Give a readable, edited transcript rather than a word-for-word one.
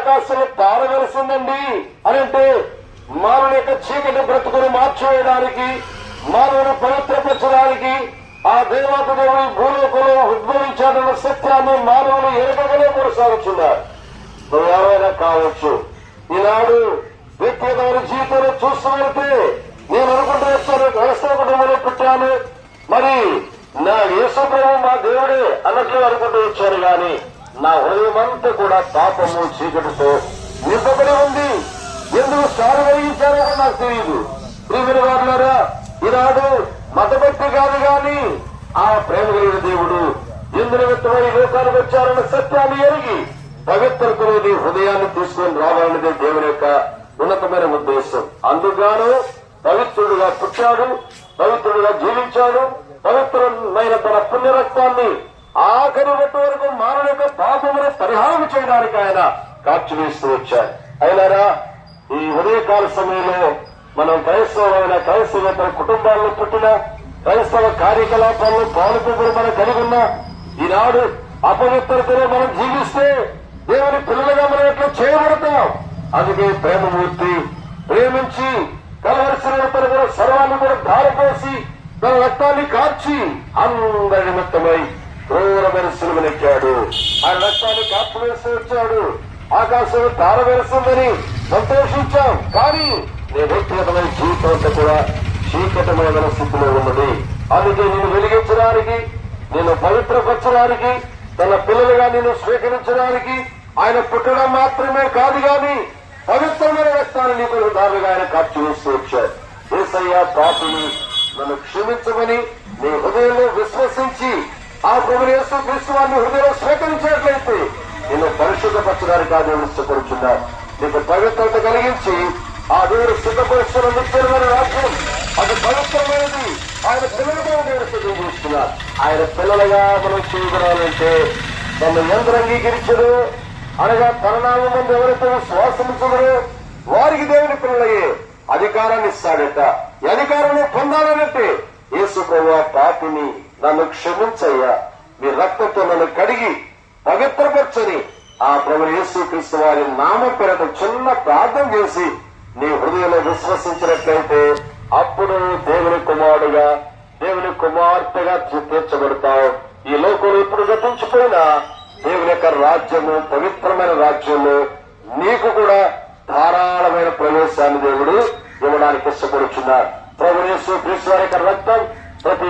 ఆకాశంలో పారవలసిందండి అని అంటే మానవుని యొక్క చీకటి బ్రతుకును మార్చివేయడానికి, మానవుని పవిత్రపరచడానికి ఆ దేవత దేవుడి భూలోకంలో ఉద్భవించాడన్న సత్యాన్ని మానవులు ఎరగగలే కొనసాగుతున్నారు. నువ్వు ఎవరైనా కావచ్చు. ఈనాడు వ్యక్తిగతమైన జీవితంలో చూస్తూ వెళ్తే నేను అనుకుంటూ వచ్చాను, క్రైస్తవ కుటుంబంలో పుట్టాను, మరి నా యేసు ప్రభు మా దేవుడే అన్నట్లు అనుకుంటూ వచ్చాను. గాని నా హృదయం అంతా కూడా పాపము చీకటితో నింపబడి ఉంది. ఎందుకు సారు కలిగించారో నాకు తెలియదు. ప్రియమైన వారులారా, ఈనాడు మతభక్తి కాదు గాని ఆ ప్రేమ కలిగిన దేవుడు ఇంద్ర వ్యక్తమై లోకానికి వచ్చారన్న సత్యాన్ని ఎరిగి పవిత్రతలోని హృదయాన్ని తీసుకొని రావాలనేదే దేవుని యొక్క ఉన్నతమైన ఉద్దేశం. అందుకుగాను పవిత్రుడుగా పుట్టాడు, పవిత్రుడుగా జీవించాడు, పవిత్రమైన తన పుణ్యరక్తాన్ని ఆఖరి బట్టి వరకు మానవుని యొక్క పాపమును పరిహారం చేయడానికి ఆయన ఖర్చు వేస్తూ వచ్చారు. అయినారా, ఈ ఉదయకాల సమయంలో మనం క్రైస్తవ కుటుంబాల్లో పుట్టిన క్రైస్తవ కార్యకలాపాల్లో పాలుపొగులు మనం కలిగి ఉన్న ఈనాడు అపవిత్రతలో మనం జీవిస్తే దేవుని పిల్లలుగా మనం ఎట్లా చేయబడతాం. అందుకే ప్రేమమూర్తి ప్రేమించి కలవలసిన కూడా సర్వాన్ని కూడా ధారపోసి తన రక్తాన్ని కార్చి అందరి నిమిత్తమై క్రూరమైన సిలువనెక్కాడు. ఆయన రక్తాన్ని కార్పు వేసి వచ్చాడు. ఆకాశం తార వేస్తుందని సంతోషించాం. కానీ నీ వ్యక్తిగతమైన జీవితం అంతా కూడా చీకటమైన స్థితిలో ఉన్నది. అందుకే నిన్ను వెలిగించడానికి, నిన్ను పవిత్రపరచడానికి, తన పిల్లలుగా నిన్ను స్వీకరించడానికి ఆయన పుట్టడం మాత్రమే కాదు గాని పవిత్రమైన రక్తాన్ని నీకు దారులుగా ఆయన ఖర్చు వేస్తూ వచ్చాడు. యేసయ్య పాపిని నన్ను క్షమించమని నీ హృదయంలో విశ్వసించి ఆ ప్రభువు యేసు క్రీస్తు వారిని హృదయంలో స్వీకరించినట్లయితే నిన్ను పరిశుద్ధపరచడానికి ఆ దేవుడు ఇష్టపడుతున్నారు. నీకు పవిత్రత కలిగించి ఆ దేవుడు సిద్ధపరుస్తున్న నిత్యమైన రాజ్యం అది పవిత్రమైనది. ఆయన పిల్లలుగా దేవుడు సిద్ధం చేస్తున్నారు. ఆయన పిల్లలుగా మనం చేయగలాలంటే తను ఎంత అంగీకరించరు అనగా తననామం ముందు ఎవరైతే శ్వాసముంచరు వారికి దేవుని పిల్లలయ్యే అధికారాన్ని ఇస్తాడట. ఈ అధికారాన్ని పొందాలనంటే యేసు ప్రభువా పాపిని నన్ను క్షమించయ్యా, మీ రక్తంతో నన్ను కడిగి పవిత్రపరచని ఆ ప్రభు యేసు క్రీస్తు వారి నామ పేరట చిన్న ప్రార్థన చేసి నీ హృదయంలో విశ్వసించినట్లయితే అప్పుడు దేవుని కుమారుడుగా, దేవుని కుమార్తెగా తీర్చబడతావు. ఈ లోకంలో ఇప్పుడు గతించిపోయినా దేవుని యొక్క రాజ్యము, పవిత్రమైన రాజ్యంలో నీకు కూడా ధారాళమైన ప్రవేశాన్ని దేవుడు ఇవ్వడానికి ఇష్టపడుచున్నాడు. ప్రభు యేసు క్రీస్తు వారి యొక్క రక్తం ప్రతి